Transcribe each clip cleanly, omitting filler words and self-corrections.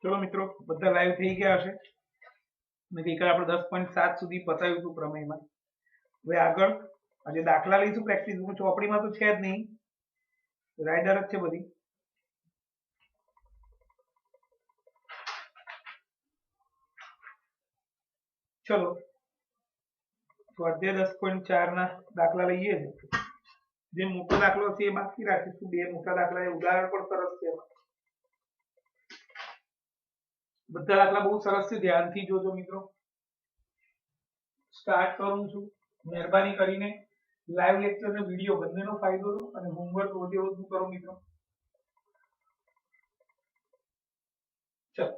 चलो मित्रों બધા લાઈવ થઈ ગયા હશે મેં ગઈકાલે આપણે 10.7 સુધી પતાવ્યું હતું પ્રમેયમાં હવે આગળ આજે દાખલા લઈશું પ્રેક્ટિસ હું ચોપડીમાં તો છે જ નહીં રાઇડર જ છે બધી ચલો સ્વાધ્યાય 10.4 ના દાખલા લઈએ છીએ જે મોટો દાખલો છે એ બાકી રાખીશું બે મોટા દાખલા એ ઉદાહરણ પણ સરસ છે બધા દાખલા બહુ સરસ છે ધ્યાનથી જોજો મિત્રો સ્ટાર્ટ કરું છું મહેરબાની કરીને લાઈવ લેક્ચર ને વિડિયો બંનેનો ફાયદો લો અને હોમવર્ક રોજે રોજનું કરો મિત્રો ચલો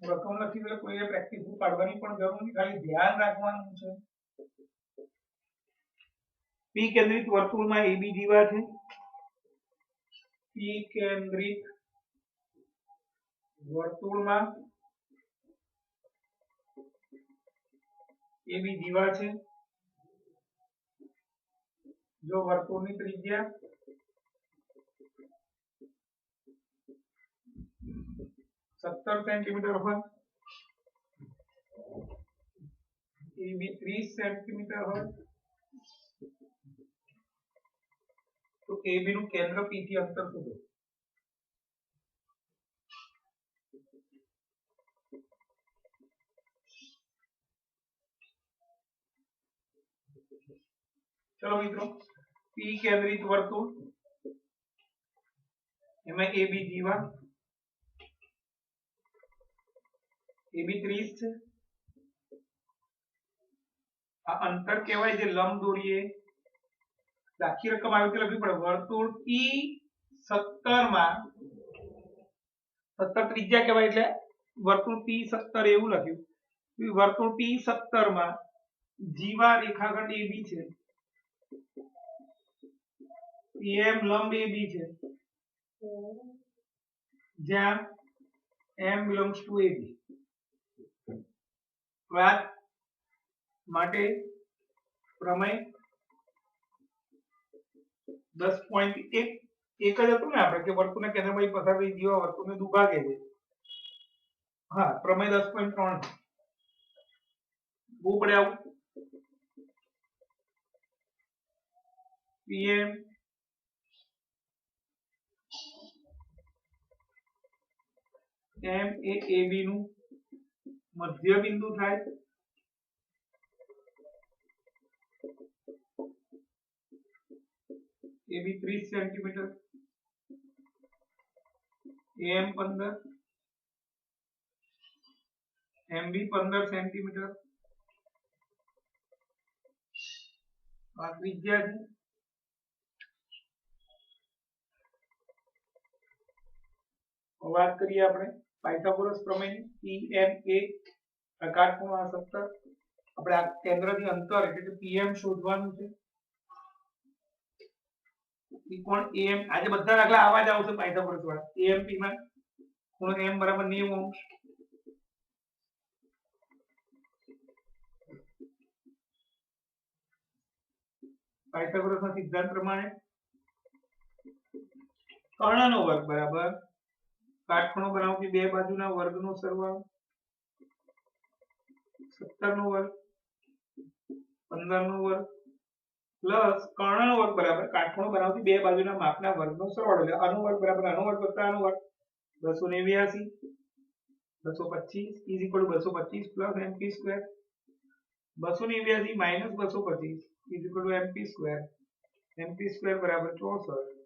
રકમ લખી એટલે કોઈએ પ્રેક્ટિસ પાડવાની પણ જરૂર નથી ખાલી ધ્યાન રાખવાનું છે પી કેન્દ્રિત વર્તુળમાં એબી દીવા છે પી કેન્દ્રિત વર્તુળમાં એબી દીવા છે જો વર્તુળની ત્રિજ્યા 17 સેન્ટીમીટર હોય એબી 30 સેન્ટીમીટર હોય તો એબી નું કેન્દ્ર પી થી અંતર શોધો चलो मित्रों पी केंद्रित वर्तुळ एम एबी जीवा एबी 30 है आ अंतर कहेवाय जे लंब દોરીએ આખી રકમ આવી રીતે લખવી પડે વર્તુળ P 17 માં 17 ત્રિજ્યા કહેવાય એટલે વર્તુળ P 17 એવું લખ્યું વર્તુળ P 17 માં જીવા રેખાખંડ AB છે PM લંબ AB છે જ્યાં M belongs to AB વાત માટે પ્રમેય 10.1 એક જ હતું ને આપણે કે વર્તુળના કેન્દ્રમાંથી પસાર થઈ જીવા વર્તુળને દુભાગે છે હા પ્રમેય 10.3 બહુ પડે આવું PM M એ AB નું મધ્ય બિંદુ થાય AB 30 centimetre AM 15 MB 15 centimetre આ ત્રિજ્યા છે વાત કરીએ આપણે પાયથાગોરસ પ્રમેયની PM એ કાટખૂણો 17 આપણે આ કેન્દ્રથી અંતર એટલે કે PM શોધવાનું છે ત્રિકોણ AM આજે બધા દાખલા આવા જ આવશે પાયથાગોરસ વાળા AMP માં ખૂણો M બરાબર 90 અંશ પાયથાગોરસના સિદ્ધાંત પ્રમાણે કર્ણનો વર્ગ બરાબર કાટખૂણો બનાવતી બે બાજુના વર્ગનો સરવાળો 17 નો વર્ગ 15 નો વર્ગ પ્લસ કર્ણનો વર્ગ બરાબર કાટખૂણો બનાવતી બે બાજુના માપના વર્ગનો સરવાળો એટલે આનો વર્ગ બરાબર આનો વર્ગ વત્તા આનો વર્ગ 289 225 225 plus mp square 289 minus 225 mp square બરાબર 64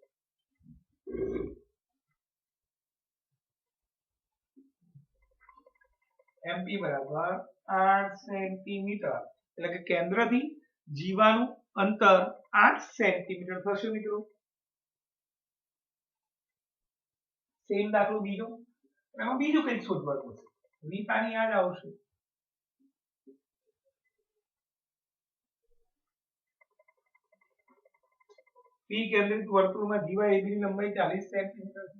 MP બરાબર 8 સેન્ટીમીટર એટલે કે કેન્દ્રથી જીવાનું અંતર 8 સેન્ટીમીટર થશે મિત્રો સેમ દાખલો બીજો એમાં બીજું કંઈક શોધવાનું છે. રીતાની યાદ આવશે. પી કેન્દ્રિત વર્તુળમાં જીવા એબી ની લંબાઈ 40 સેન્ટીમીટર છે.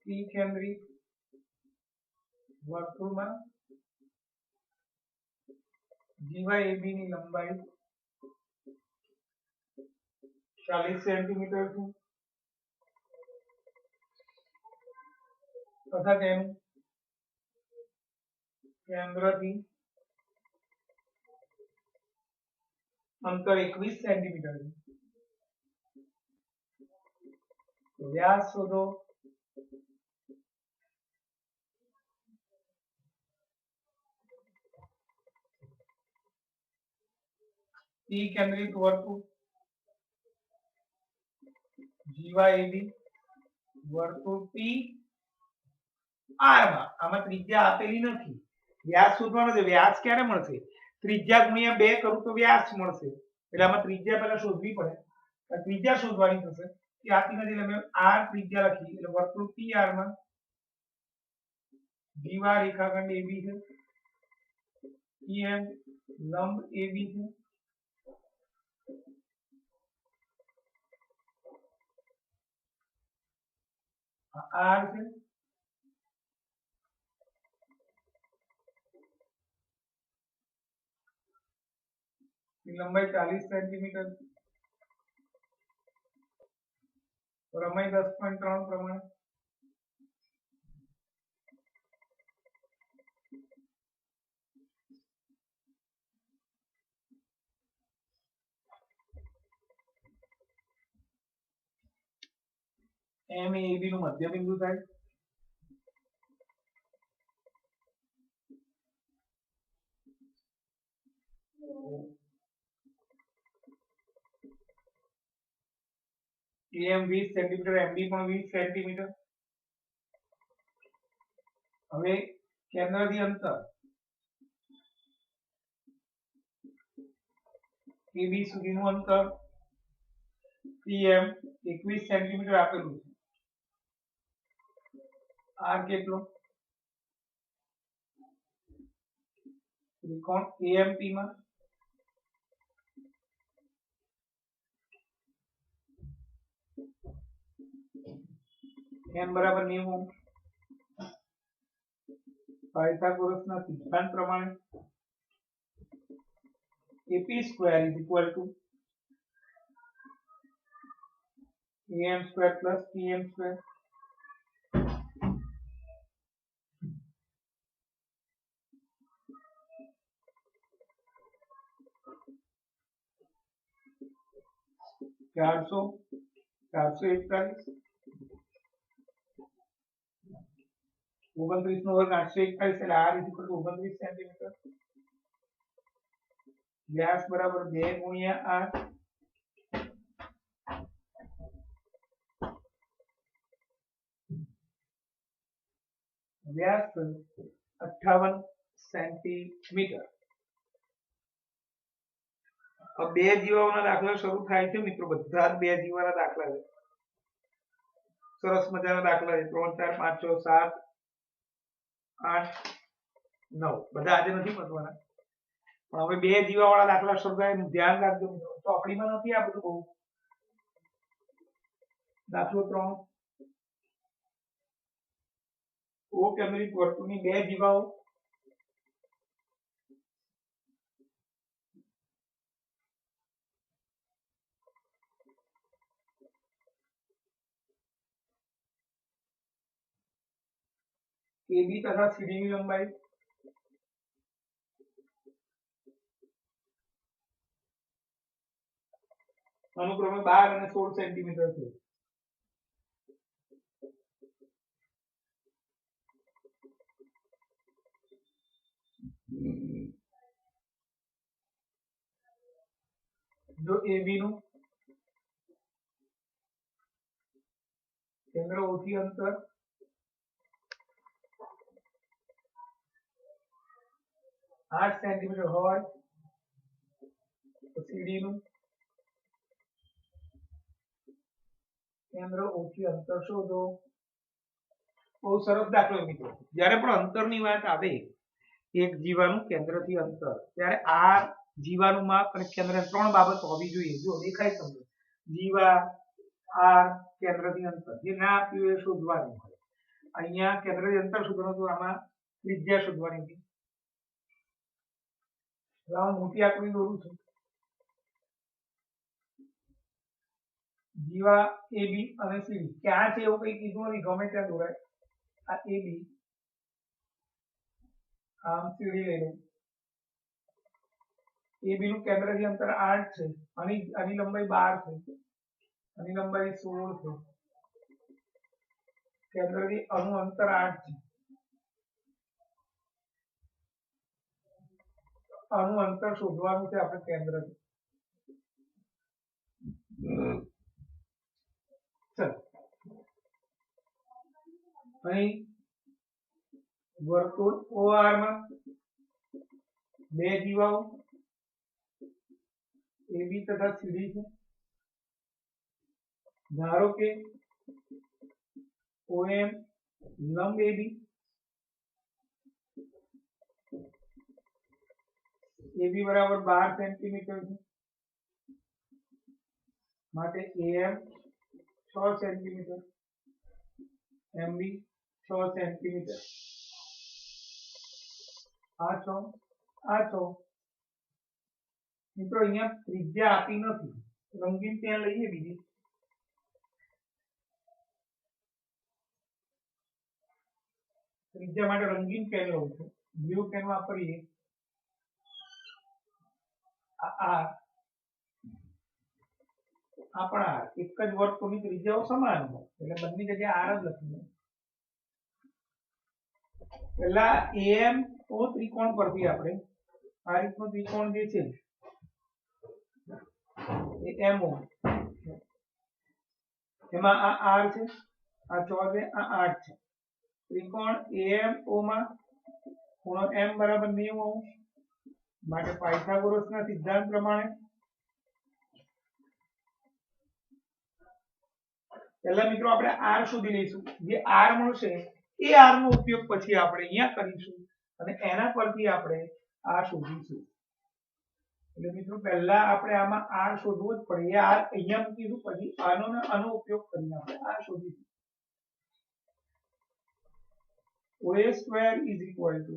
પી કેન્દ્રિત વર્તુળમાં जीवा एबी ની લંબાઈ 40 સેન્ટીમીટર છે તથા તેનું કેન્દ્રથી અંતર 21 સેન્ટીમીટર છે. તો વ્યાસ શોધો. पी केंद्रित वर्तुळ जीवा एबी वर्तुळ पी आर માં આમાં ત્રિજ્યા આપેલી નથી. વ્યાસ શોધવાનો છે. વ્યાસ ક્યારે મળશે? ત્રિજ્યા ગુણ્યા 2 કરું તો વ્યાસ મળશે. એટલે આમાં ત્રિજ્યા પહેલા શોધવી પડે. ત્રિજ્યા શોધવાની થશે કે આપી નથી એટલે મેં r ત્રિજ્યા લખી એટલે વર્તુળ પી આર માં જીવા રેખાખંડ એબી છે, pm લંબ એબી છે, आर છે लंबाई 40 सेंटीमीटर प्रमेय 10.3 प्रमाण एम ए बी નું મધ્ય બિંદુ થાય. एम 20 सेंटीमीटर एमबी પણ 20 સેન્ટીમીટર. હવે કેન્દ્રથી અંતર એબી સુધીનું અંતર પીએમ 21 સેન્ટીમીટર આપેલું છે. આર કેટલો? ત્રિકોણ એએમપી માં n બરાબર 90 પાયથાગોરસના સિદ્ધાંત પ્રમાણે AP square is equal to AM square plus PM square. चारसो 441 29 નો વર્ગ 841 એટલે r ઇક્વલ ટુ 29 સેન્ટીમીટર. વ્યાસ બરાબર 2 ગુણ્યા r. व्यास 58 सेंटीमीटर. अब બે જીવાઓના દાખલા શરૂ થાય છે મિત્રો. બધા જ બે જીવાના દાખલા છે. સરસ મજાના દાખલા છે. 3 4 5 6 7 8 9 બધા આજે નથી પતવાના પણ હવે બે જીવાવાળા દાખલા શરૂ થાય ધ્યાન રાખજો મિત્રો. ચોપડીમાં નથી આ બધું બહુ. દાખલો 3 ओ केंद्रित वर्तुळની બે જીવાઓ AB તથા CD ની લંબાઈ अनुक्रमे 12 અને 16 સેન્ટીમીટર છે. जो AB નું કેન્દ્ર O થી અંતર 8 સેન્ટીમીટર હોય તો CD નું કેન્દ્ર ઓછી અંતર શોધો. બહુ સરસ દાખલો મિત્રો. જ્યારે પણ અંતરની વાત આવે એક જીવાનું કેન્દ્રથી અંતર, ત્યારે આ જીવાનું માપ અને કેન્દ્ર ત્રણ બાબત હોવી જોઈએ. જો દેખાય તમને જીવા આર કેન્દ્રથી અંતર, જે ના આપ્યું એ શોધવાનું હોય. અહીંયા કેન્દ્રથી અંતર શોધવાનું તો આમાં ત્રિજ્યા શોધવાની હતી. હવે હું મોટી આકૃતિ દોરું છું. જીવા એ બી અને સીડી ક્યાં છે એવું કઈ કીધું નથી, ગમે ત્યાં દોરાય. આ એ બી, આમ સીડી લઈ લઉં. એ બી નું કેન્દ્રથી અંતર 8 છે, આની લંબાઈ 12 છે, આની લંબાઈ 16 છે. કેન્દ્રથી આનું અંતર 8 છે. આનું અંતર શોધવાનું છે આપણે કેન્દ્રથી. ચલો અહીં વર્તુળ OR માં બે જીવાઓ AB તથા CD છે. ધારો કે OM લંબ AB, AB બરાબર 12 સેન્ટીમીટર છે, માટે AM 6 સેન્ટીમીટર, MB 6 સેન્ટીમીટર. આ 6 મિત્રો અહીંયા ત્રિજ્યા આપી નથી, રંગીન પેન લઈએ બીજી. ત્રિજ્યા માટે રંગીન પેન લઉં છું. બ્લુ પેન વાપરીએ. આ પણ એક જ વર્તુળની ત્રિજ્યાઓ સમાન હોય એટલે બંને જગ્યાએ આર જ લખીએ. પહેલા AM ઓ ત્રિકોણ પરથી આપણે આ રીતનો ત્રિકોણ જે છે એ MO, એમાં આ આર છે, આ 6 છે, આ 8 છે. ત્રિકોણ AMO માં ખૂણો M બરાબર 90°, માટે પાયથાગોરસના સિદ્ધાંત પ્રમાણે પહેલા મિત્રો આપણે r શોધી લઈશું. જે r મળશે એ r નો ઉપયોગ પછી આપણે અહીંયા કરીશું અને એના પરથી આપણે r શોધીશું. એટલે મિત્રો પહેલા આપણે આમાં r શોધવો જ પડે. એ r અહીંયા મૂકીશું, પછી આનો ઉપયોગ કરીને આપણે r શોધીશું. OA square is equal to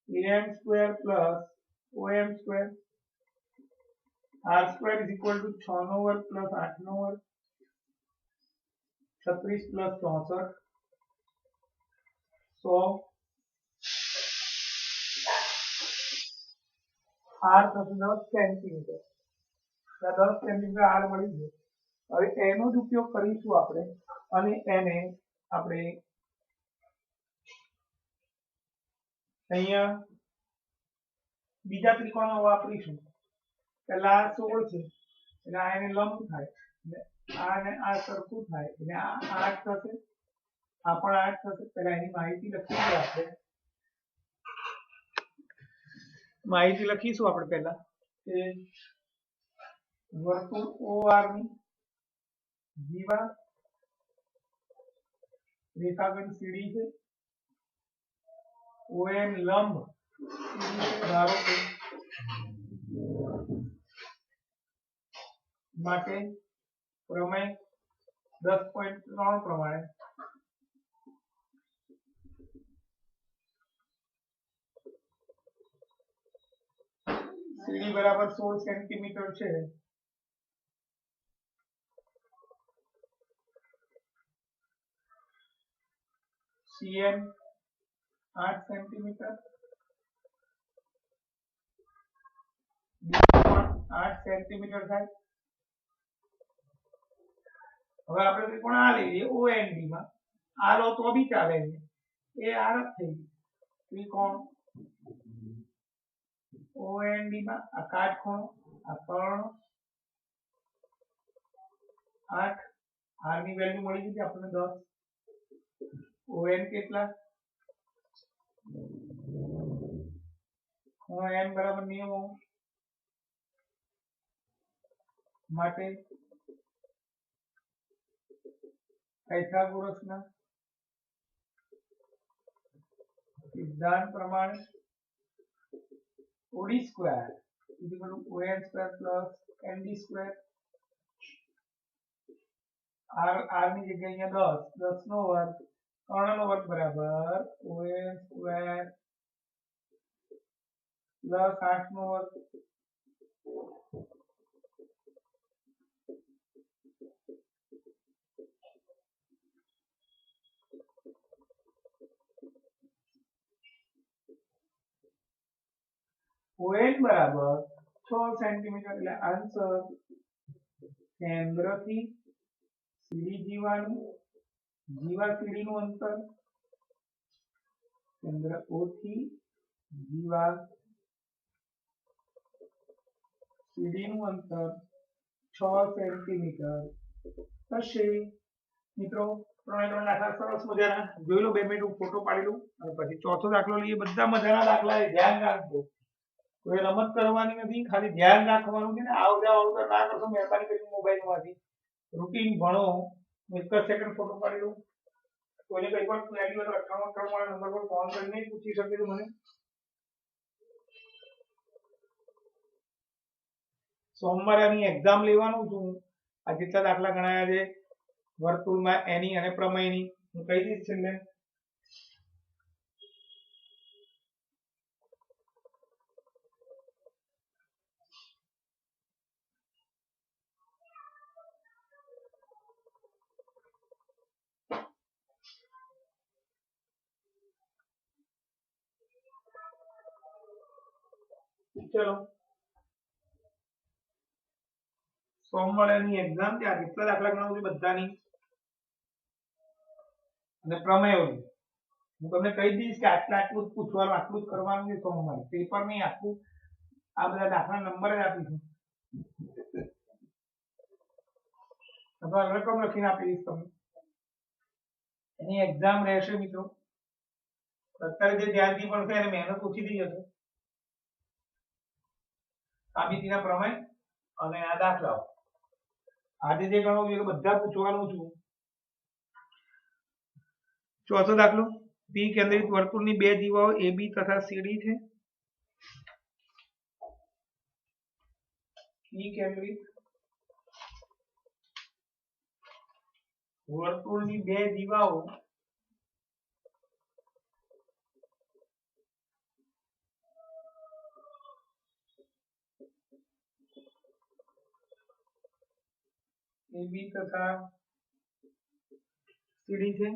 AM square plus OM square. R square is equal to 6 નો વર્ગ plus 8 નો વર્ગ, 36 plus 64, 100. R થશે 10 સેન્ટીમીટર. 10 સેન્ટીમીટર R મળી ગયો. હવે એનો જ ઉપયોગ કરીશું આપણે અને એને આપણે અહીંયા બીજા ત્રિકોણમાં વાપરીશું. પહેલા 16 છે એટલે આ એને લંબ થાય, એટલે આ ને આ સરખું થાય એટલે આ 8 થશે, આ પણ 8 થશે. પહેલા એની માહિતી લખીશું આપણે. માહિતી લખીશું આપણે પહેલા કે વર્તુળ OR ની જીવા રેખાખંડ CD છે, OM લંબ ધારો કે માટે પ્રમેય 10.3 પ્રમાણે CD બરાબર 16 સેન્ટીમીટર છે, CM 8 સેન્ટીમીટર, 8 સેન્ટીમીટર થાય. હવે આપણે ત્રિકોણ આ લઈએ OND માં. આ લો તો બી ચાલે, એ આર જ થઈ ગયું. ત્રિકોણ OND માં આ કાટખૂણો, આ કર્ણ 8, r ની વેલ્યુ મળી ગઈ આપણને 10. ON કેટલા? ખૂણો n બરાબર 90°, માટે પાયથાગોરસના સિદ્ધાંત પ્રમાણે OD square equal to ON square plus ND square r ની જગ્યાએ અહીંયા 10 નો વર્ગ કર્ણનો વર્ગ બરાબર ON સ્ક્વેર પ્લસ 8 નો વર્ગ ON બરાબર 6 સેન્ટીમીટર એટલે આન્સર કેન્દ્રથી સીડી જીવાનું જીવા સીડીનું અંતર કેન્દ્ર O થી જીવા સીડીનું અંતર 6 સેન્ટીમીટર થશે મિત્રો 3 દાખલા સરસ મજાના જોઈ લો 2 મિનિટ હું ફોટો પાડી લઉં અને પછી ચોથો દાખલો લઈએ બધા મજાના દાખલા છે ધ્યાન રાખજો કોઈ રમત કરવાની નથી ખાલી ધ્યાન રાખવાનું છે ને આવજા આવતા ના કરશો મહેરબાની કરીને મોબાઈલમાંથી રૂટીન ભણો એક જ સેકન્ડ ફોટો પાડી લઉં કોઈને કઈ પણ ક્વેરી હોય તો 98 વાળા નંબર પર ફોન કરીને પૂછી શકે છે મને સોમવારે આની એક્ઝામ લેવાનું છું આ જેટલા દાખલા ગણાયા છે વર્તુળમાં એની અને પ્રમેયની હું કહી દઈશ છેલ્લે ચલો સોમવારેની એક્ઝામ છે આ જેટલા દાખલા ગણાવું છું બધાની અને પ્રમેયોની હું તમને કહી દઈશ કે આટલું જ પૂછવાનું આટલું જ કરવાનું છે સોમવારે પેપર નહીં આખું આ બધા દાખલા નંબર જ આપીશું અથવા રકમ લખીને આપી દઈશ તમને એની એક્ઝામ રહેશે મિત્રો અત્યારે જે ધ્યાનથી ભણશે એને મહેનત ઓછી થઈ જશે સાબિતીના પ્રમેય અને આ દાખલાઓ આજે જે ગણવું છે બધા પૂછવાનું છું ચોથો દાખલો પી કેન્દ્રિત વર્તુળની બે જીવાઓ AB તથા CD છે પી કેન્દ્રિત વર્તુળની બે જીવાઓ AB તથા CD છે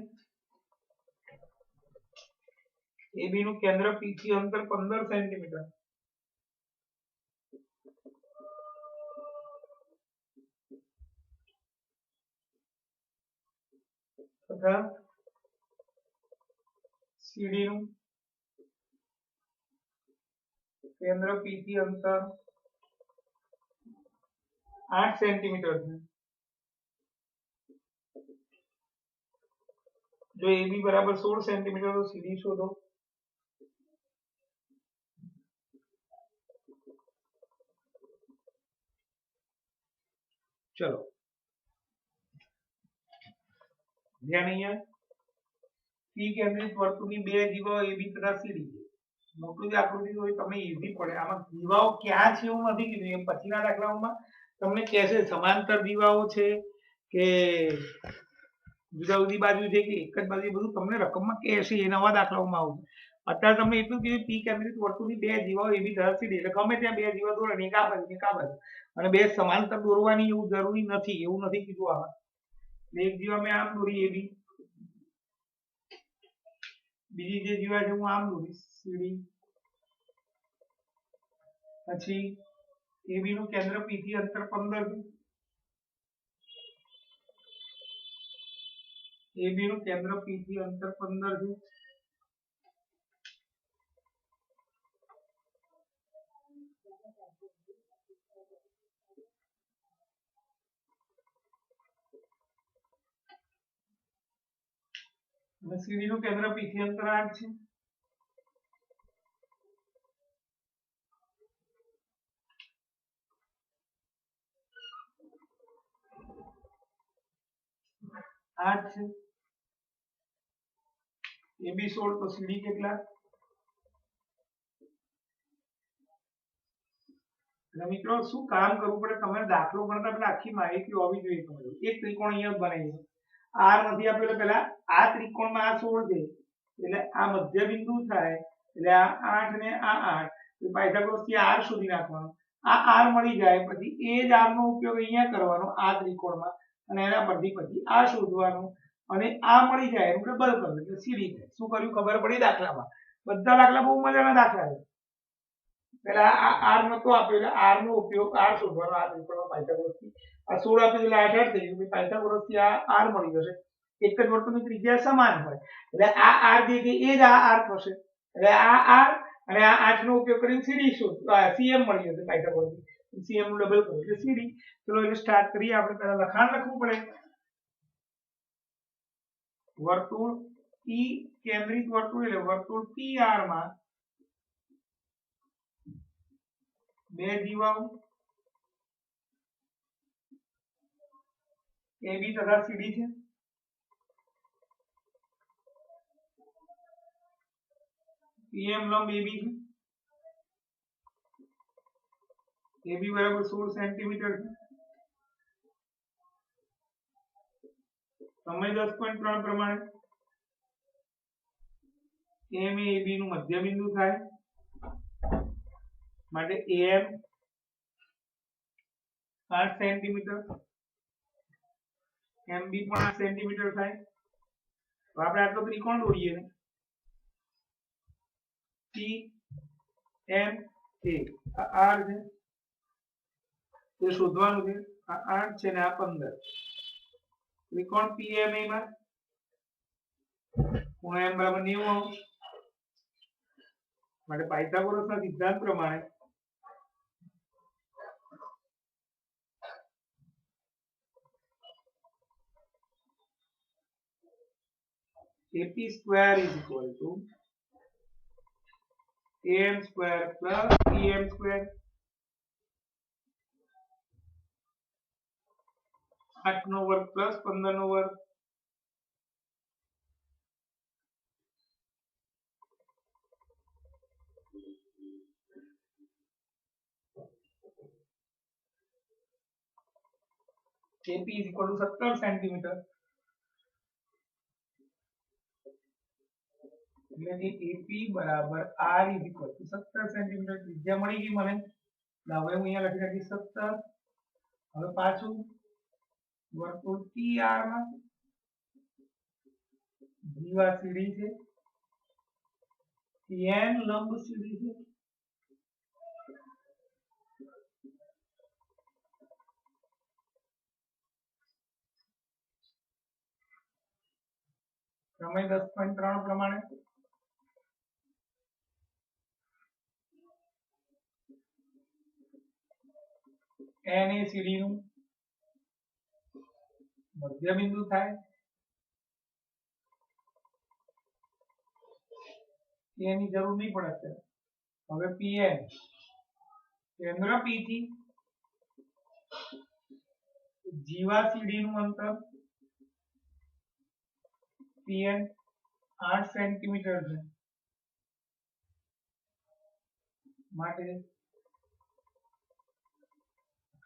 AB નું કેન્દ્ર P થી અંતર 15 સેન્ટીમીટર તથા CD નું કેન્દ્ર P થી અંતર 8 સેન્ટીમીટર છે जो AB बराबर 16 सेंटीमीटर तो CD शोधो चलो ध्यान અહીંયા P કેન્દ્રિત વર્તુળની બે જીવાઓ AB તથા CD છે મોટું જે આકૃતિ હોય તમને ઈઝી પડે આમાં જીવાઓ ક્યાં છે એવું નથી કીધું એ પછીના દાખલાઓમાં તમને કહેશે સમાંતર જીવાઓ છે કે જુદા જુદી બાજુ છે કે એક જ બાજુ બધું તમને રકમમાં કહેશે એ નવા દાખલાઓમાં આવશે અત્યારે તમને એટલું કીધું પી કેન્દ્રિત વર્તુળની બે જીવાઓ એવી ધરાવતી એટલે ગમે ત્યાં બે જીવા દોરે ને એક આ બાજુ એક આ બાજુ અને બે સમાંતર દોરવાની એવું જરૂરી નથી એવું નથી કીધું આમાં એક જીવા મેં આમ દોરી એબી બીજી જે જીવા છે હું આમ દોરીશ સીડી પછી એબી નું કેન્દ્ર પી થી અંતર 15 છે AB નું કેન્દ્ર P થી અંતર 15 છે અને CD નું કેન્દ્ર P થી અંતર 8 છે 8 છે, AB 16 તો CD કેટલા? એટલે મિત્રો શું કામ કરવું પડે, તમે દાખલો ગણતા પહેલા આખી માહિતી હોવી જોઈએ તમારી. એક ત્રિકોણ અહીંયા બનાવી છે, r નથી આપ્યો એટલે પહેલા આ ત્રિકોણમાં આ 16 છે એટલે આ મધ્ય બિંદુ થાય એટલે આ 8 ને આ 8 એટલે પાયથાગોરસ થી r શોધી નાખવાનો. આ r મળી જાય પછી એ જ r નો ઉપયોગ અહીંયા કરવાનો આ ત્રિકોણમાં અને એના પરથી પછી આ શોધવાનું અને આ મળી જાય એનું ડબલ કરવું એટલે સીડી થાય. શું કર્યું ખબર પડી દાખલામાં? બધા દાખલા બહુ મજાના દાખલા છે. પેલા આ r નતો આપ્યો એટલે r નો ઉપયોગ r શોધવાનો આ ત્રિકોણમાં પાયથાગોરસ થી. આ 16 આપ્યું એટલે 8 8 થઈ ગયું. પાયથાગોરસ થી આ r મળી જશે. એક જ વર્તુળની ત્રિજ્યા સમાન હોય એટલે આ r જે છે એ જ આ r થશે એટલે આ r અને આ 8 નો ઉપયોગ કરીને સીડી શોધ cm મળી જશે પાયથાગોરસ થી. cm નું ડબલ કરો એટલે સીડી. ચલો એટલે સ્ટાર્ટ કરીએ. આપણે પહેલા લખાણ લખવું પડે. વર્તુળ P કેન્દ્રિત વર્તુળ એટલે વર્તુળ PR માં બે દીવાઓ AB તથા CD છે. PM લંબ AB છે. AB બરાબર 16 સેન્ટીમીટર છે. સમય 10.3 પ્રમાણે AM એ AB નું મધ્ય બિંદુ થાય માટે AM 8 સેન્ટીમીટર, MB પણ 8 સેન્ટીમીટર થાય. તો આપણે આટલો ત્રિકોણ દોરીએ ને PMA આ R છે તે શોધવાનું છે. આ 8 છે ને આ 15. ત્રિકોણ PMA માં ખૂણો M બરાબર 90 અંશ માટે પાયથાગોરસના સિદ્ધાંત પ્રમાણે AP square is equal to AM square plus PM square. 8 નો વર્ગ પ્લસ 15 નો વર્ગ AP is equal to 17 centimetre એટલે કે AP બરાબર R is equal to 17 centimetre ત્રિજ્યા મળી ગઈ મને. હવે હું અહીંયા લખી નાખીશ 17. હવે પાછું વર્તુળ PR માં દીવા CD છે, PN લંબ CD છે, સમય 10.3 પ્રમાણે N એ CD નું મધ્ય બિંદુ થાય. એની જરૂર નહીં પડે અત્યારે. હવે PN કેન્દ્ર P થી જીવા CD નું અંતર PN 8 સેન્ટીમીટર છે માટે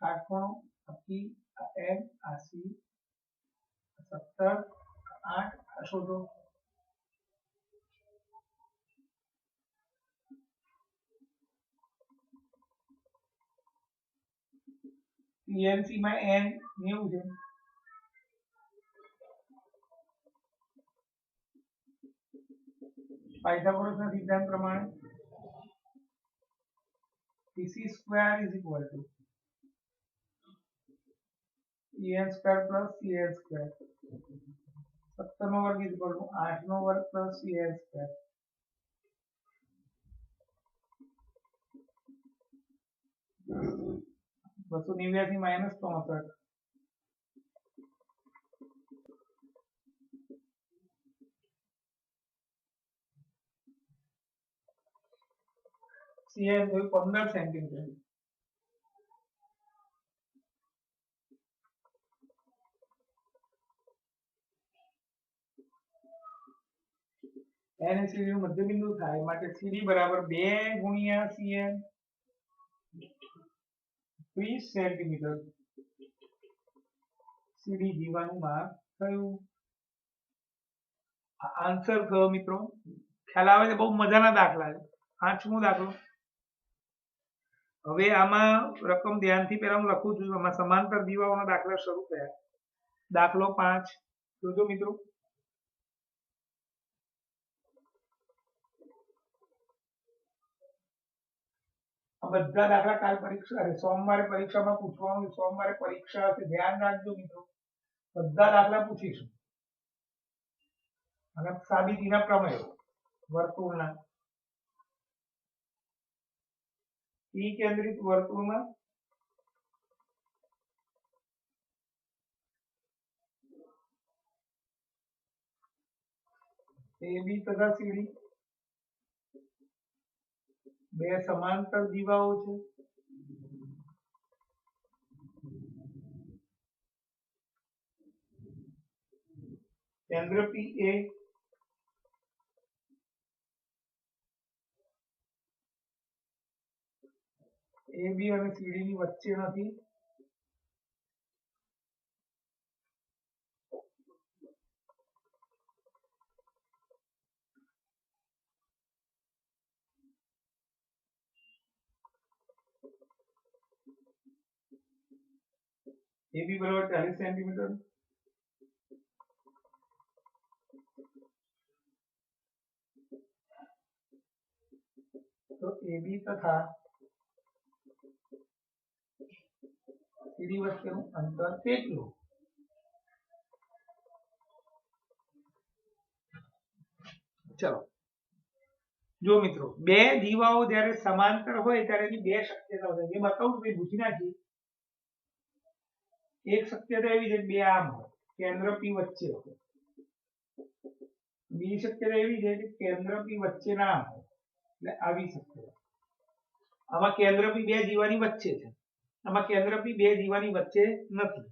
કાટખૂણો P N આ C 17 8 શોધો. PNC માં N 90 છે. પાયથાગોરસના સિદ્ધાંત પ્રમાણે PC square is equal to EN square plus CN square. 17 નો વર્ગ is equal to 8 નો વર્ગ plus CN square. -289 -64. CN 15 centimetre. n એ CD નું મધ્યબિંદુ થાય માટે CD બરાબર 2 ગુણ્યા cn 30 સેન્ટીમીટર CD જીવાનું માપ થયું. આન્સર થયો મિત્રો. ખ્યાલ આવે છે? બહુ મજાના દાખલા છે. 8મો દાખલો. હવે આમાં રકમ ધ્યાનથી પહેલા હું લખું છું. આમાં સમાંતર દીવાઓના દાખલા શરૂ થયા. દાખલો 5 જોજો મિત્રો. આ બધા દાખલા કાલ પરીક્ષા સોમવારે પરીક્ષામાં પૂછવાનું. સોમવારે પરીક્ષા હશે, ધ્યાન રાખજો મિત્રો. બધા દાખલા પૂછીશું અને સાબિતીના પ્રમેયો વર્તુળના ઈ કેન્દ્રિત વર્તુળમાં AB તથા CD બે સમાંતર દીવાઓ છે. કેન્દ્ર P એ AB અને CD ની વચ્ચે નથી. AB બરાબર 40 સેન્ટીમીટર. તો AB તથા CD વચ્ચેનું અંતર કેટલું? ચલો જો મિત્રો, બે દીવાઓ જ્યારે સમાંતર હોય ત્યારે એની બે શક્યતાઓ થાય. જે બતાવું તે પૂછી નાખી. એક શક્યતા એવી છે કે બે આમ હોય, કેન્દ્ર P વચ્ચે હોય. બીજી શક્યતા એવી છે કે કેન્દ્ર P વચ્ચે ના હોય. એટલે આવી શક્યતા. આમાં કેન્દ્ર P બે દીવાની વચ્ચે છે. આમાં કેન્દ્ર P બે દીવાની વચ્ચે નથી.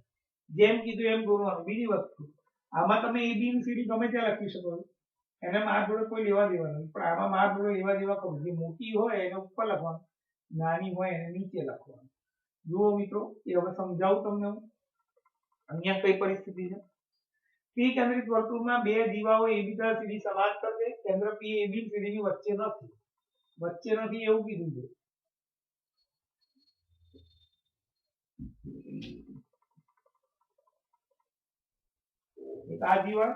જેમ કીધું એમ દોરવાનું. બીજી વસ્તુ, આમાં તમે AB અને CD ગમે ત્યાં લખી શકો છો. એને માપ જોડે કોઈ લેવા દેવા નથી. પણ આમાં માપ જોડે લેવા દેવા કરું. જે મોટી હોય એને ઉપર લખવાનું, નાની હોય એને નીચે લખવાનું. જુઓ મિત્રો, એ હવે સમજાવું તમને હું. અહીંયા કઈ પરિસ્થિતિ છે? P કેન્દ્રિત વર્તુળમાં બે દીવાઓ AB તથા CD સમાંતર છે. કેન્દ્ર P AB અને CD ની વચ્ચે નથી. વચ્ચે નથી એવું કીધું છે. એક આ દીવા,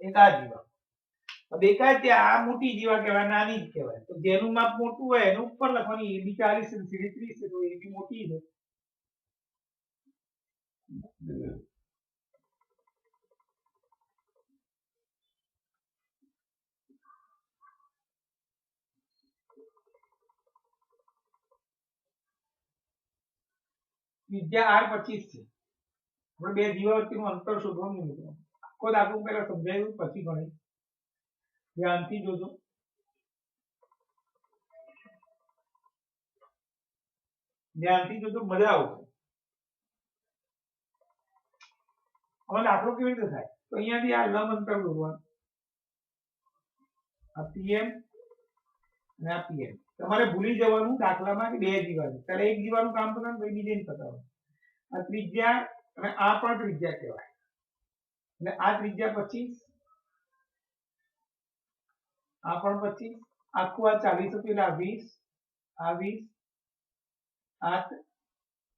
એક આ દીવા. દેખાય ત્યાં આ મોટી દીવા કહેવાય, નાની જ કહેવાય. તો જેનું માપ મોટું હોય એને ઉપર લખવાની. AB 40 છે, CD 30 છે, તો AB મોટી છે. ત્રિજ્યા R 25 છે. આપણે બે દીવા વચ્ચેનું અંતર શોધવાનું મિત્રો. આખો દાખલો પહેલા સમજાવ્યું પછી ગણી. ધ્યાનથી જોજો. ધ્યાનથી જોજો, મજા આવશે. હવે દાખલો કેવી રીતે થાય? તો અહીંયાથી આ લંબ અંતર દોરવાનું. આ PM અને આ PM. તમારે ભૂલી જવાનું દાખલામાં કે બે દીવા છે. ત્યારે એક દીવાનું કામ કરવાનું, પછી બીજે પતાવવાનું. આ ત્રિજ્યા અને આ પણ ત્રિજ્યા કહેવાય. એટલે આ ત્રિજ્યા 25, આ પણ 25, આખું આ 40 હતું એટલે આ 20, આ 20,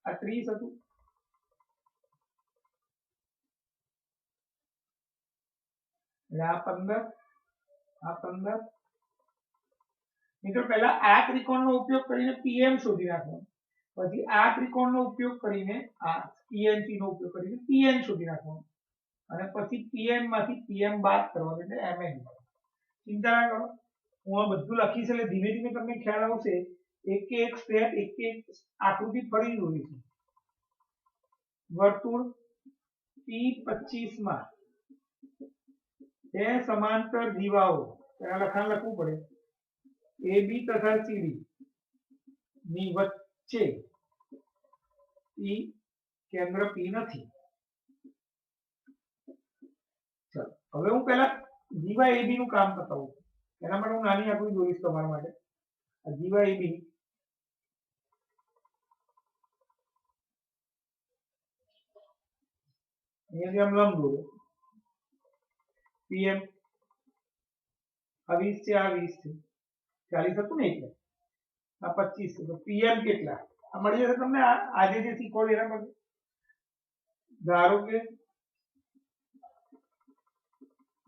આ 30 હતું. એટલે આ 15, આ 15. મિત્રો પહેલા આ ત્રિકોણનો ઉપયોગ કરીને PM શોધી નાખવાનો. પછી આ ત્રિકોણનો ઉપયોગ કરીને આ PNC નો ઉપયોગ કરીને PN શોધી નાખવાનો. અને પછી PN માંથી PM બાદ કરવાનો એટલે MN મળે. ચિંતા ના કરો, હું આ બધું લખીશ એટલે ધીમે ધીમે તમને ખ્યાલ આવશે. એક એક સ્ટેપ, એક એક આકૃતિ ફરી દોરીશું. વર્તુળ P25 માં બે સમાંતર દીવાઓ, પહેલા લખાણ લખવું પડે. AB તથા CD ની વચ્ચે P કેન્દ્ર P નથી. ચાલો હવે હું પહેલા જીવાય નું કામ બતાવું એના માટે હું નાની આકૃતિ દોરીશ તમારા માટે જીવાય અહીંયાથી આમ લંબ દોરો પીએમ આ 20 છે આ 20 છે 40 હતું ને એટલે આ 25 છે તો પીએમ કેટલા આ મળી જશે તમને આજે જે શીખવાડ્યું એના પર ધારો કે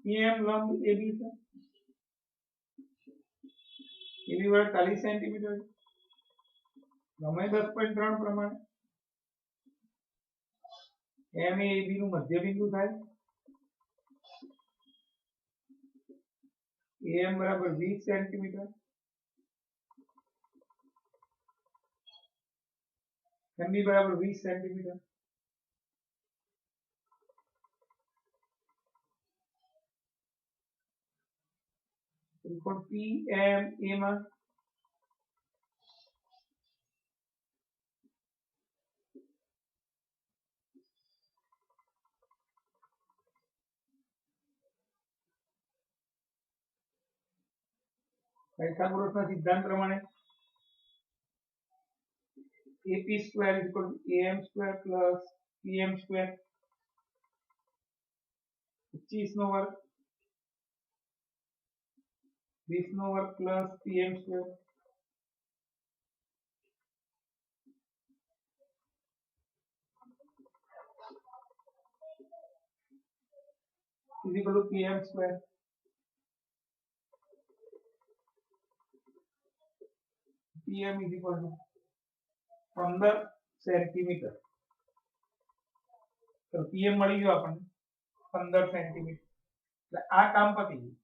પીએમ લંબ એબી છે એબી વાળા 40 સેન્ટીમીટર લંબાઈ 10.3 પ્રમાણે એમ એ એબી નું મધ્ય બિંદુ થાય એમ બરાબર 20 સેન્ટીમીટર એમબી બરાબર 20 સેન્ટીમીટર ત્રિકોણ પીએમએ માં પાયથાગોરસના સિદ્ધાંત પ્રમાણે AP square is equal to AM square plus PM square 25 નો વર્ગ 20 નો વર્ગ plus PM square is equal to PM square PM is equal to 15 centimetre તો PM મળી ગયો આપણને 15 સેન્ટીમીટર એટલે આ કામ પતી ગયું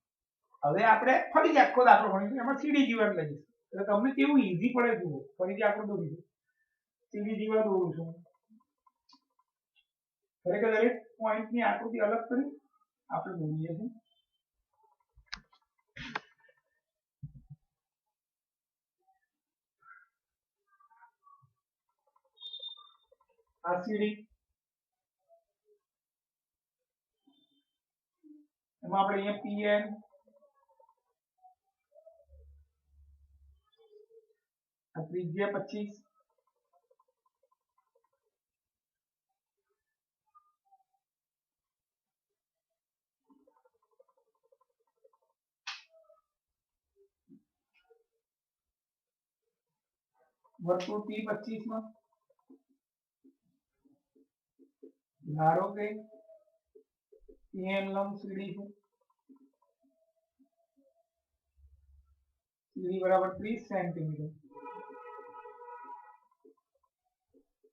હવે આપણે ફરીથી આખો દાખલો ગણીશું એમાં સીડી જીવન લઈશું એટલે તમને કેવું ઈઝી પડે જુઓ ફરીથી આખો દોરીશું સીડી જીવન દોરું છું ખરેખર દરેક પોઈન્ટની આકૃતિ અલગ કરી આપણે દોરીએ છીએ આ સીડી એમાં આપણે અહીંયા પીએન આ ત્રિજ્યા 25 વર્તુળ P25 માં ધારો કે પીએન લંબ સીડી છે સીડી બરાબર 30 સેન્ટીમીટર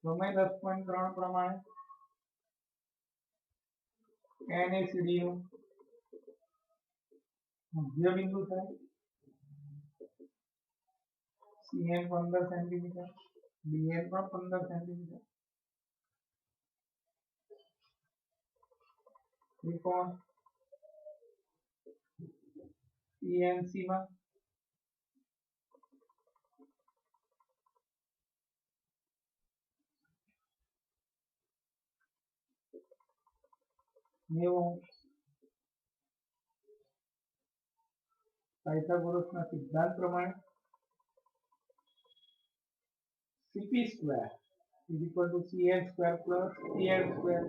લંબાઈ 10.3 પ્રમાણે એન એ સીડી નું મધ્ય બિંદુ થાય સીએન 15 સેન્ટીમીટર બીએન પણ 15 સેન્ટીમીટર ત્રિકોણ પીએનસી માં પાયથાગોરસના સિદ્ધાંત પ્રમાણે CP square is equal to CN square plus PN square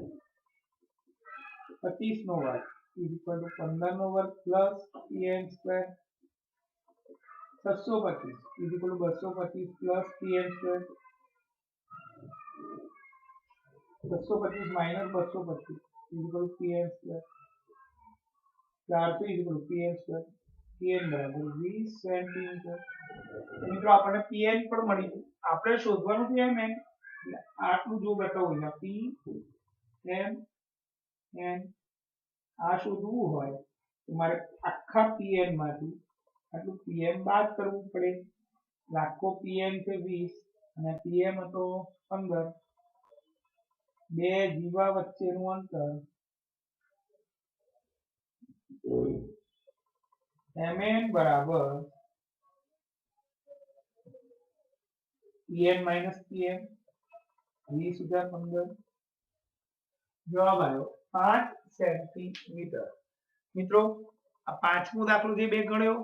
25 નો વર્ગ is equal to 15 નો વર્ગ plus PN square 625 is equal to 225 plus PN square 625 minus 225 is equal to PN square 400 is equal to PN square PN બરાબર 20 centimetre મિત્રો આપણને PN પણ મળી ગયું આપણે શોધવાનું છે એમ એટલે આટલું જો બતાવું એટલે P M N આ શોધવું હોય તો મારે આખા PN માંથી આટલું PM બાદ કરવું પડે આખો PM છે 20 અને PM હતો 15 બે જીવા વચ્ચેનું અંતર Mn બરાબર Pn minus Pm 20 * 15 જવાબ આવ્યો 5 સેન્ટીમીટર. મિત્રો આ પાંચમો દાખલો જે બે ગણ્યો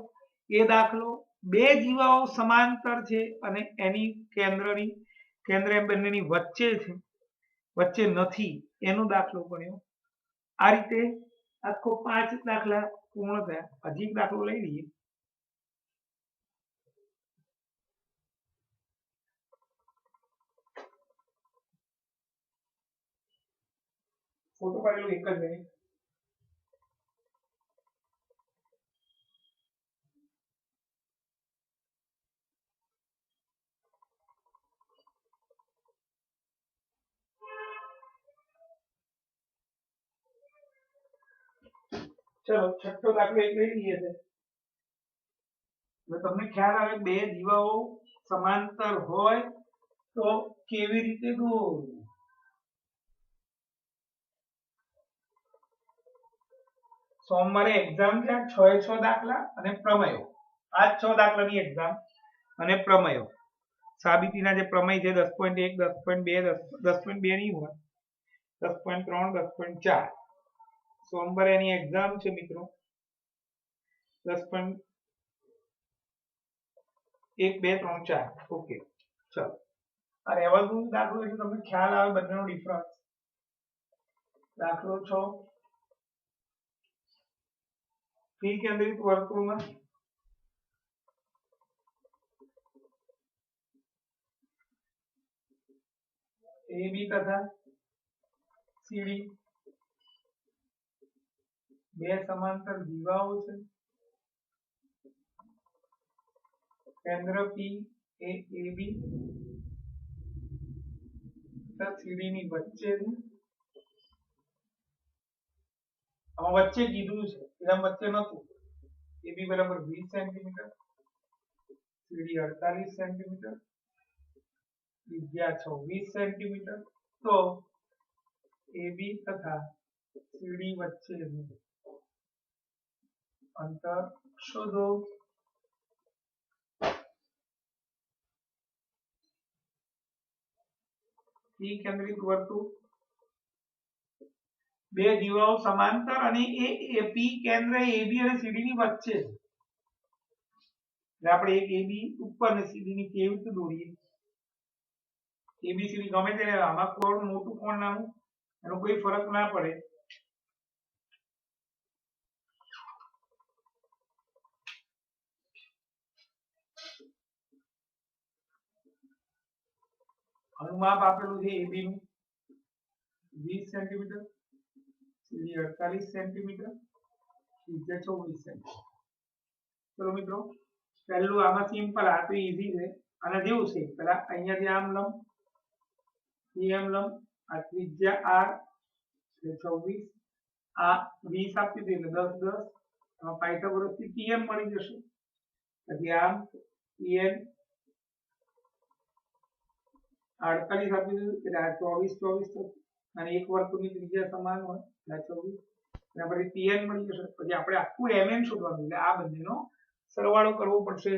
એ દાખલો બે જીવાઓ સમાંતર છે અને એની કેન્દ્ર એમ બંનેની વચ્ચે છે, વચ્ચે નથી એનો દાખલો ગણ્યો. આ રીતે આખો 5 દાખલા પૂર્ણ થયા. હજી એક દાખલો લઈ લઈએ. ફોટો પાડેલો એક જ મિનિટ. ચલો છઠ્ઠો દાખલો એક લઈ લઈએ છે. હવે તમને ખ્યાલ આવે બે જીવાઓ સમાંતર હોય તો કેવી રીતે દોરવું. સોમવારે એક્ઝામ છે. 6 દાખલા અને પ્રમેયો. આ 6 દાખલાની એક્ઝામ અને પ્રમેયો. સાબિતીના જે પ્રમેય છે 10.1 10.2 10.2 ની હોય 10.3 10.4. સોમવારે એની એક્ઝામ છે મિત્રો. 10.1 2 3 4. ઓકે ચલો. આ રહેવાનું દાખલો એટલે તમને ખ્યાલ આવે બંનેનો ડિફરન્સ. દાખલો 6 પી કેન્દ્રિત વર્તુળમાં AB તથા CD બે સમાંતર જીવાઓ છે. કેન્દ્ર P એ AB તથા CD ની વચ્ચે છે. આમાં વચ્ચે કીધું છે, એના વચ્ચે નતું. AB બરાબર 20 સેન્ટીમીટર, CD 48 સેન્ટીમીટર, ત્રિજ્યા 26 સેન્ટીમીટર. તો AB તથા CD વચ્ચેનું અંતર શોધો. પી કેન્દ્રિત વર્તુળ બે જીવાઓ સમાંતર અને એ પી કેન્દ્ર AB અને CD ની વચ્ચે છે. એટલે આપણે એક AB ઉપર ને CD ની કેવી રીતે દોરીએ. ABCD ગમે તેને આમાં કોણ મોટું કોણ નાનું એનો કોઈ ફરક ના પડે. આનું માપ આપેલું છે AB નું 20 સેન્ટીમીટર, CD 48 સેન્ટીમીટર, ત્રિજ્યા 26 સેન્ટીમીટર. ચલો મિત્રો પહેલું આમાં સિમ્પલ, આ તો ઈઝી છે. આના જેવું છે. પેલા અહીંયાથી આમ લંબ PM લંબ, આ ત્રિજ્યા R એટલે 26, આ 20 આપી દે એટલે 10 10. આમાં પાયથાગોરસ થી PM મળી જશે. પછી આમ PN 48 આપી દીધું એટલે આ 24 24 થશે. અને એક વર્તુળની ત્રિજ્યા સમાન હોય એટલે 24. એના પછી PN મળી જશે. પછી આપણે આખું MM શોધવાનું એટલે આ બંનેનો સરવાળો કરવો પડશે.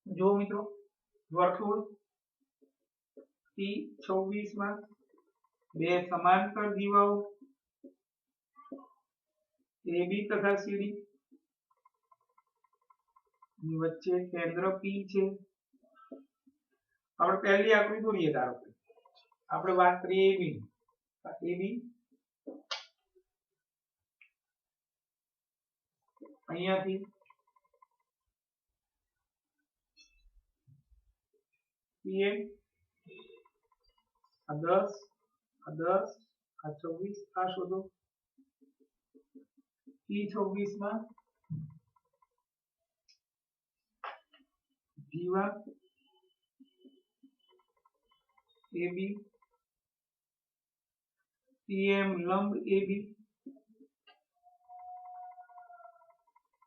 જો મિત્રો વર્તુળ P26 માં બે સમાંતર જીવાઓ AB તથા CD ની વચ્ચે કેન્દ્ર P છે. આપણે પહેલી આકૃતિ દોરીએ. ધારો કે આપણે વાત કરીએ AB ની. AB અહીંયાથી PM આ 10 આ 10 આ 24 આ શોધો. P26 માં જીવા AB PM લંબ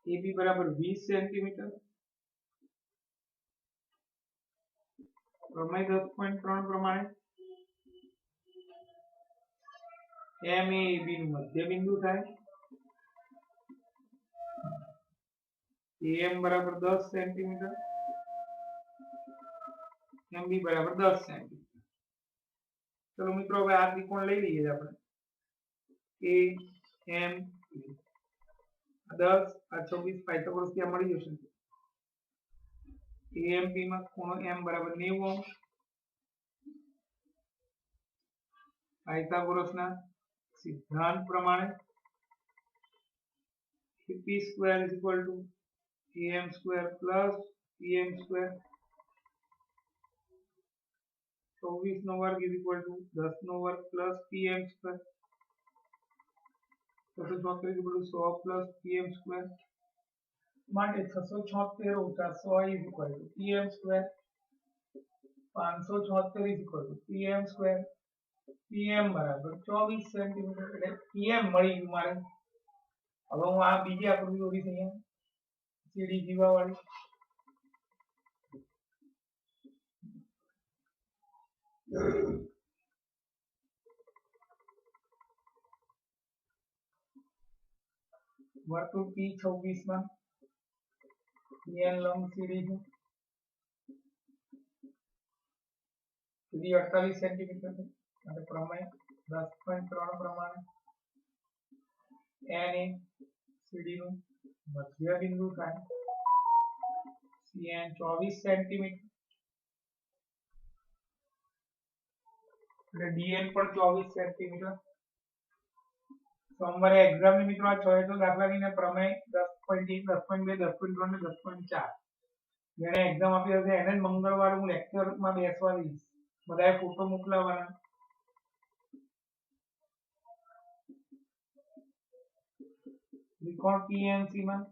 AB બરાબર 20 સેન્ટીમીટર. પ્રમેય 10.3 પ્રમાણે M એ AB નું મધ્ય બિંદુ થાય. AM બરાબર 10 સેન્ટીમીટર, MB બરાબર 10 સેન્ટીમીટર. ચલો મિત્રો હવે આ ત્રિકોણ લઈ લઈએ આપણે એ એમ 10 આ 26 પાયથાગોરસ ત્યાં મળી જશે એએમપી માં ખૂણો m બરાબર 90 અંશ પાયથાગોરસના સિદ્ધાંત પ્રમાણે p square am square plus pm square 24 નો વર્ગ 10 નો વર્ગ plus pm square 676 100 plus pm square માટે 676 ઓછા 100 pm square 576 pm square pm બરાબર 24 સેન્ટીમીટર એટલે pm મળી ગયું મારે હવે હું આ બીજી આકૃતિ દોરીશ અહીંયા સીડી જીવા વાળી વર્તુળ P26 માં n લંબ સીડી છે સીડી 48 સેન્ટીમીટર છે અને પ્રમેય 10.3 પ્રમાણે n એ સીડી નું મધ્ય બિંદુ થાય cn 24 સેન્ટીમીટર એટલે dn પણ 24 સેન્ટીમીટર સોમવારે એક્ઝામ ની મિત્રો આ 6 તો દાખલાની ને પ્રમેય 10.1 10.2 10.3 ને 10.4 જેને એક્ઝામ આપી હશે એને જ મંગળવારે હું લેક્ચર માં બેસવા દઈશ બધાએ ફોટો મોકલાવવાના ત્રિકોણ PNC માં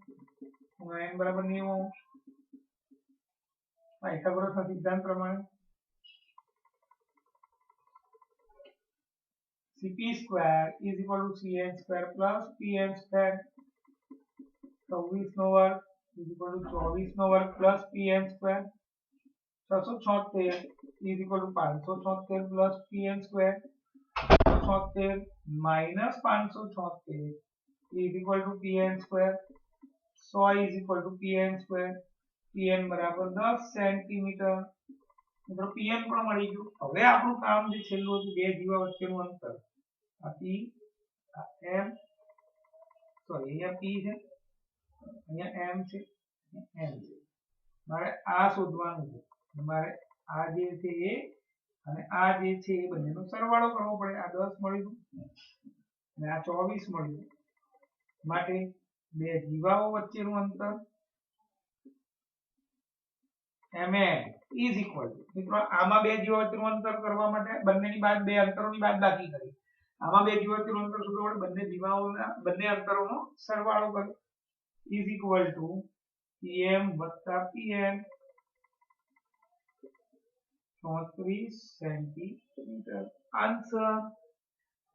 n બરાબર 90 અંશ પાયથાગોરસના સિદ્ધાંત પ્રમાણે CP square is equal to CN square plus PN square 26 નો વર્ગ is equal to 24 નો વર્ગ plus PN square 676 is equal to 576 plus PN square 676 minus 576 is equal to PN square 100 is equal to PN square PN બરાબર 10 centimetre મિત્રો PN પણ મળી ગયું હવે આપણું કામ જે છેલ્લું હતું બે જીવા વચ્ચેનું અંતર આ P આ M સોરી અહીંયા P છે અહીંયા M છે M છે મારે આ શોધવાનું છે મારે આ જે છે એ અને આ જે છે એ બંનેનો સરવાળો કરવો પડે આ 10 મળ્યું અને આ 24 મળ્યું માટે બે જીવાઓ વચ્ચેનું અંતર mn is equal to મિત્રો આમાં બે જીવા વચ્ચેનું અંતર કરવા માટે બંનેની બાદ બે અંતરોની બાદબાકી કરી આમાં બે જીવા વચ્ચેનું અંતર શોધવા માટે બંને જીવાઓના બંને અંતરોનો સરવાળો કરો is equal to pm pn 34 centimetre answer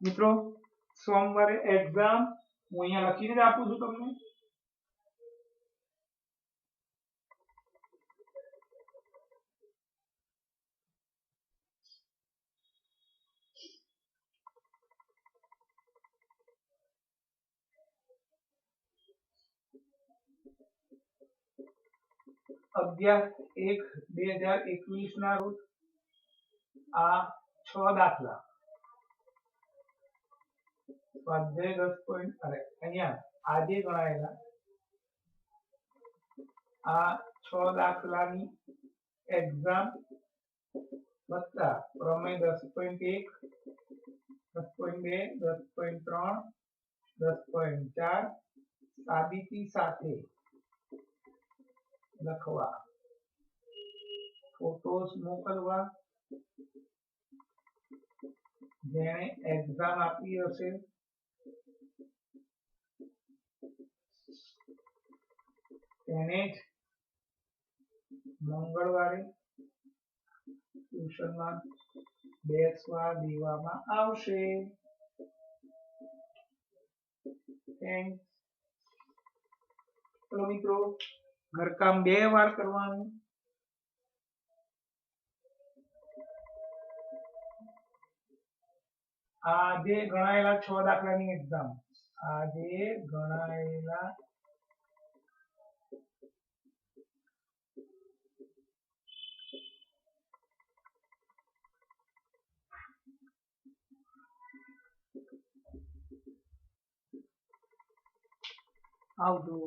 મિત્રો સોમવારે એક્ઝામ હું અહીંયા લખીને જ આપું છું તમને અગિયાર 1/2021 ના રોજ આ 6 દાખલા સ્વાધ્યાય 10 પોઈન્ટ અહીંયા આજે ગણાયેલા આ 6 દાખલાની એક્ઝામ વત્તા પ્રમેય 10.1 10.2 10.3 10.4 સાબિતી સાથે લખવા ફોટોસ મોકલવા જેણે એક્ઝામ આપી હશે તેને જ મંગળવારે ટ્યુશનમાં બેસવા દેવામાં આવશે થેન્ક્સ તો મિત્રો ઘરકામ 2 વાર કરવાનું આજે ગણાયેલા 6 દાખલાની એક્ઝામ આજે ગણાયેલા આવજો.